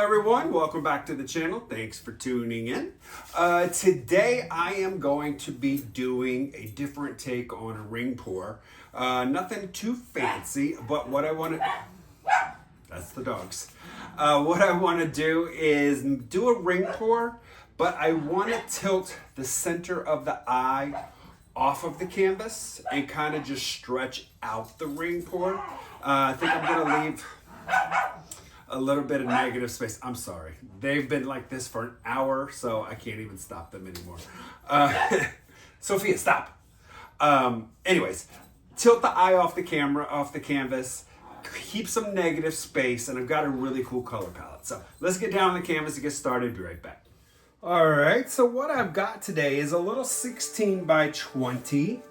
everyone, welcome back to the channel. Thanks for tuning in. Today I am going to be doing a different take on a ring pour. Nothing too fancy, but what I want to... That's the dogs. What I want to do is do a ring pour, but I want to tilt the center of the eye off of the canvas and kind of just stretch out the ring pour. I think I'm going to leave a little bit of negative space. I'm sorry. They've been like this for an hour, so I can't even stop them anymore. Sophia, stop. Anyways, tilt the eye off the camera, off the canvas, keep some negative space, and I've got a really cool color palette. So let's get down on the canvas and get started. Be right back. All right, so what I've got today is a little 16 by 20.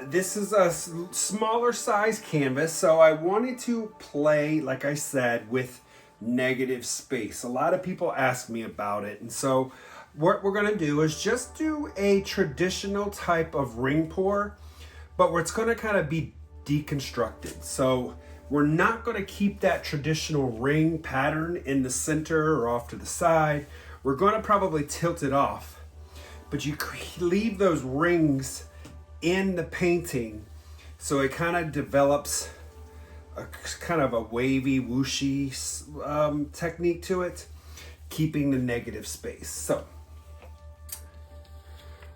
This is a smaller size canvas, so I wanted to play, like I said, with negative space. A lot of people ask me about it, and so what we're going to do is just do a traditional type of ring pour, but it's going to kind of be deconstructed. So we're not going to keep that traditional ring pattern in the center or off to the side. We're going to probably tilt it off, but you leave those rings in the painting, so it kind of develops a kind of a wavy, whooshy technique to it, keeping the negative space. So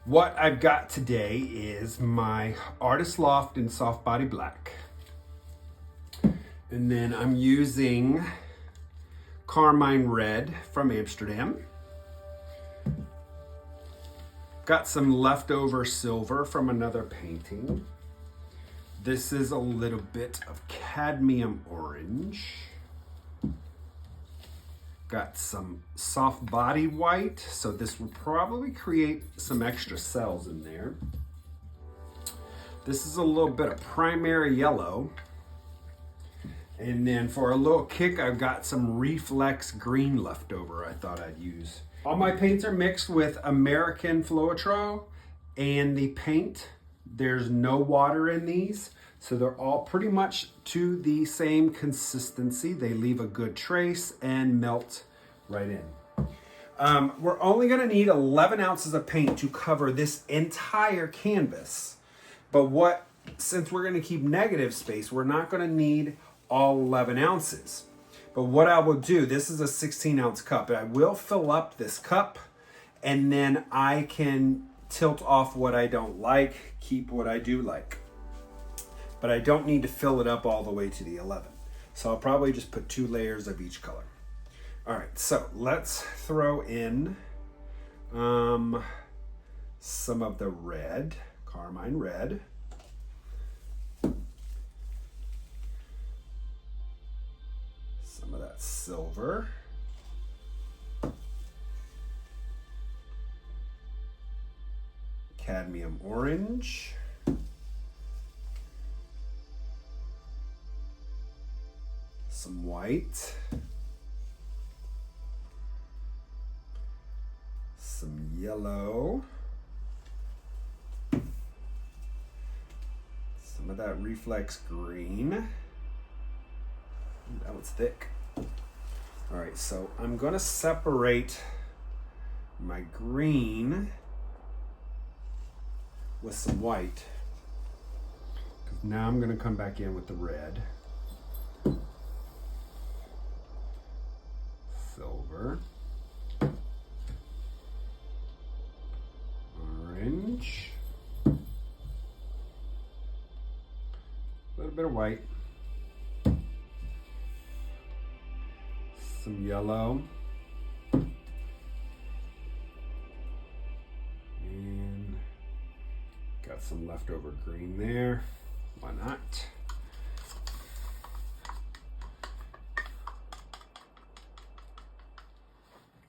what I've got today is my Artist Loft in Soft Body Black, and then I'm using Carmine Red from Amsterdam. Got some leftover silver from another painting. This is a little bit of cadmium orange. Got some soft body white, so this will probably create some extra cells in there. This is a little bit of primary yellow. And then for a little kick, I've got some reflex green left over I thought I'd use. All my paints are mixed with American Floetrol, and the paint, there's no water in these, so they're all pretty much to the same consistency. They leave a good trace and melt right in. We're only going to need 11 ounces of paint to cover this entire canvas, but since we're going to keep negative space, we're not going to need all 11 ounces. But what I will do, this is a 16-ounce cup, and I will fill up this cup, and then I can tilt off what I don't like, keep what I do like. But I don't need to fill it up all the way to the 11. So I'll probably just put 2 layers of each color. All right, so let's throw in some of the red, Carmine Red. Some of that silver. Cadmium orange. Some white. Some yellow. Some of that reflex green. That one's thick. All right, so I'm gonna separate my green with some white. Now I'm gonna come back in with the red. Silver. Orange. A little bit of white. Some yellow, and got some leftover green there. Why not?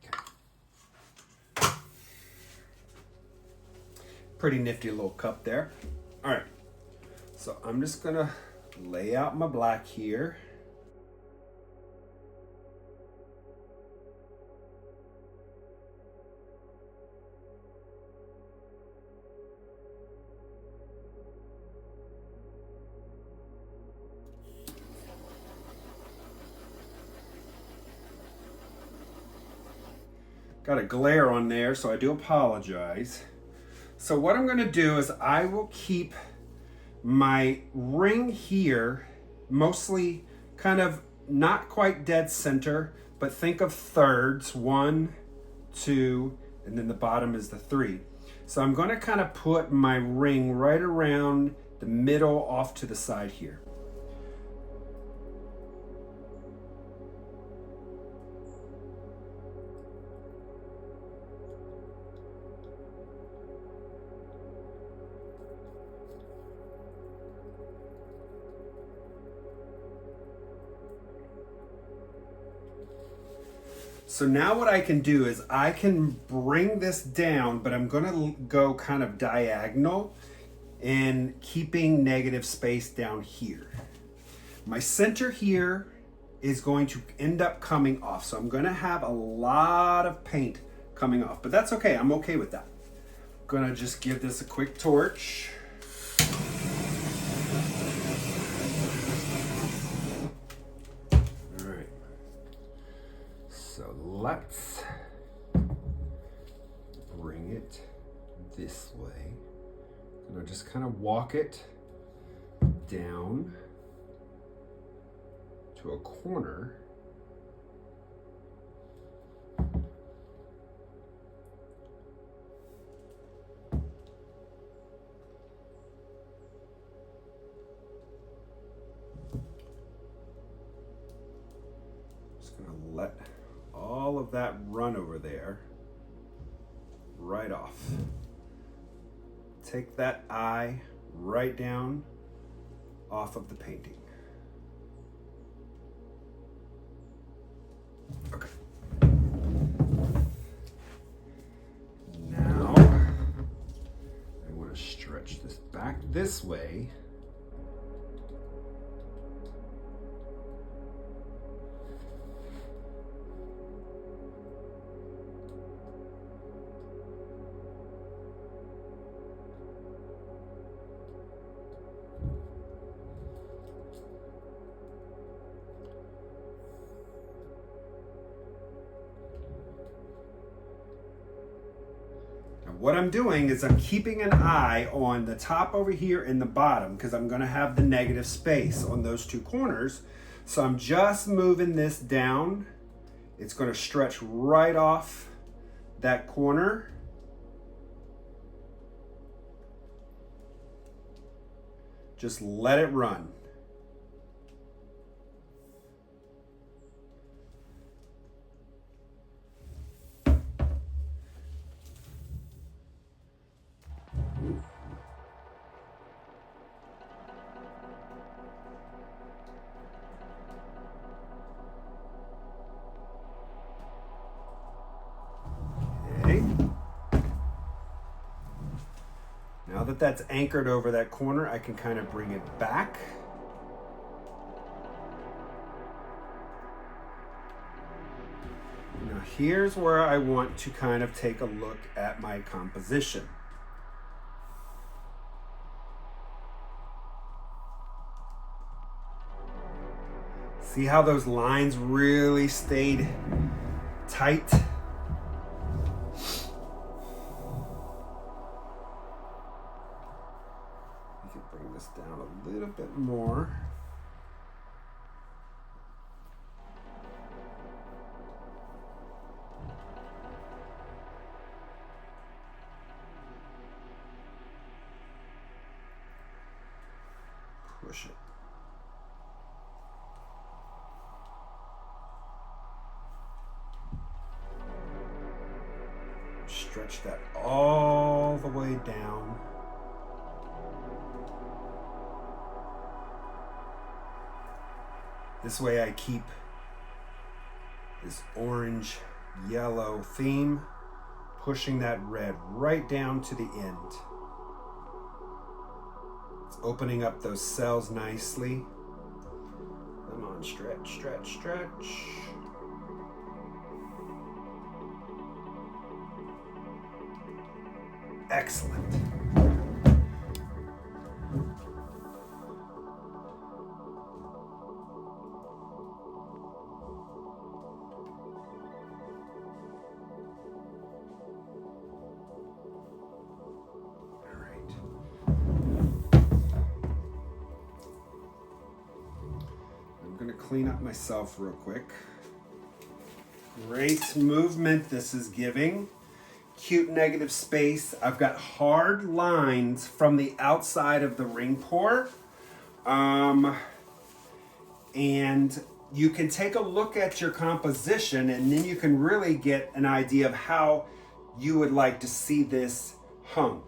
Okay. Pretty nifty little cup there. All right, so I'm just gonna lay out my black here. Got a glare on there, so I do apologize. So what I'm going to do is I will keep my ring here mostly kind of not quite dead center, but think of thirds, 1, 2, and then the bottom is the 3. So I'm going to kind of put my ring right around the middle off to the side here. So now what I can do is I can bring this down, but I'm gonna go kind of diagonal and keeping negative space down here. My center here is going to end up coming off. So I'm gonna have a lot of paint coming off, but that's okay, I'm okay with that. I'm gonna just give this a quick torch. So let's bring it this way. And I'll just kind of walk it down to a corner. Just gonna let all of that run over there right off. Take that eye right down off of the painting. Okay. Now I want to stretch this back this way. What I'm doing is I'm keeping an eye on the top over here and the bottom because I'm going to have the negative space on those two corners. So I'm just moving this down. It's going to stretch right off that corner. Just let it run. Now that that's anchored over that corner, I can kind of bring it back. Now here's where I want to kind of take a look at my composition. See how those lines really stayed tight? Down a little bit more. Push it. Stretch that all the way down. This way I keep this orange yellow theme, pushing that red right down to the end. It's opening up those cells nicely. Come on, stretch, stretch, stretch. Excellent. clean up myself real quick. Great movement this is giving. Cute negative space. I've got hard lines from the outside of the ring pour. And you can take a look at your composition and then you can really get an idea of how you would like to see this hung.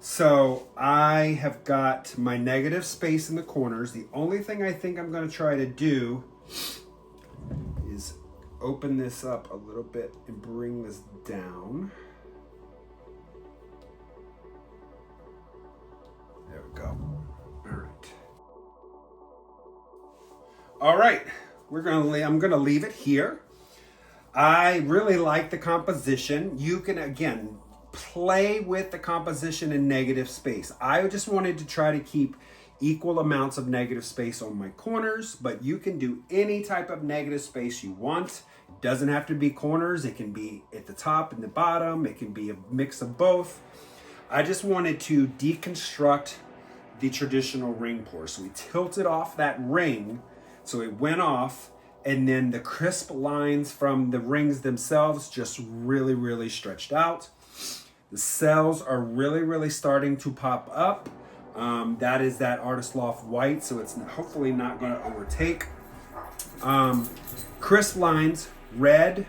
So I have got my negative space in the corners. The only thing I think I'm going to try to do is open this up a little bit and bring this down. There we go. All right, I'm gonna leave it here. I really like the composition. You can, again, play with the composition in negative space. I just wanted to try to keep equal amounts of negative space on my corners, but you can do any type of negative space you want. It doesn't have to be corners. It can be at the top and the bottom. It can be a mix of both. I just wanted to deconstruct the traditional ring pour. So we tilted off that ring, so it went off, and then the crisp lines from the rings themselves just really, really stretched out. The cells are really, really starting to pop up. That is that Artist Loft white, so it's hopefully not going to overtake. Crisp lines, red,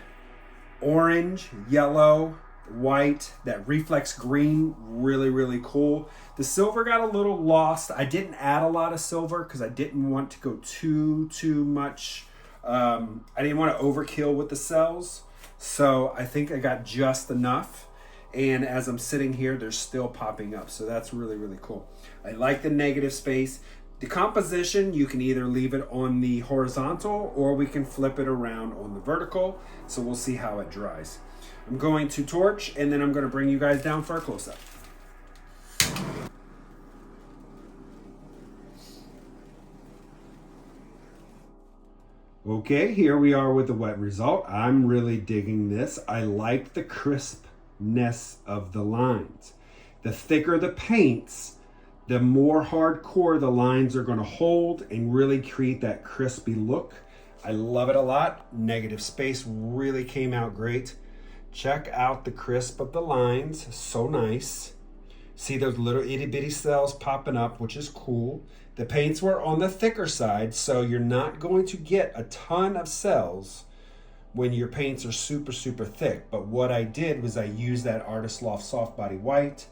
orange, yellow, white, that reflex green, really, really cool. The silver got a little lost. I didn't add a lot of silver because I didn't want to go too much. I didn't want to overkill with the cells. So I think I got just enough. And as I'm sitting here, they're still popping up. So that's really, really cool. I like the negative space. The composition, you can either leave it on the horizontal or we can flip it around on the vertical. So we'll see how it dries. I'm going to torch and then I'm going to bring you guys down for a close-up. Okay, here we are with the wet result. I'm really digging this. I like the crispness of the lines. The thicker the paints, the more hardcore the lines are going to hold and really create that crispy look. I love it a lot. Negative space really came out great. Check out the crisp of the lines, so nice. See those little itty bitty cells popping up, which is cool. The paints were on the thicker side, so you're not going to get a ton of cells when your paints are super, super thick. But what I did was I used that Artist Loft Soft Body White,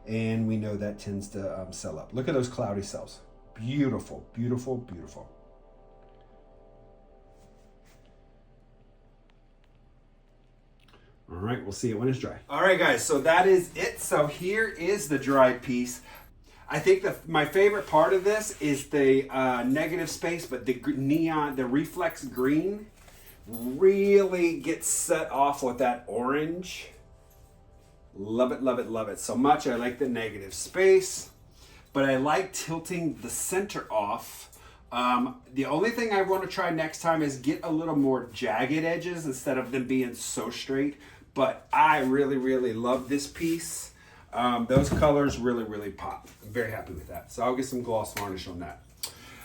and we know that tends to sell up. Look at those cloudy cells. Beautiful, beautiful, beautiful. All right, we'll see it when it's dry. All right, guys, so that is it. So here is the dry piece. I think my favorite part of this is the negative space, but the neon, the reflex green really gets set off with that orange. Love it, love it, love it so much. I like the negative space, but I like tilting the center off. The only thing I want to try next time is get a little more jagged edges instead of them being so straight. But I really, really love this piece. Those colors really, really pop. I'm very happy with that. So I'll get some gloss varnish on that.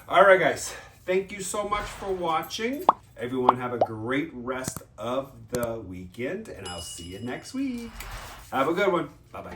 All right, guys. Thank you so much for watching. Everyone have a great rest of the weekend, and I'll see you next week. Have a good one. Bye-bye.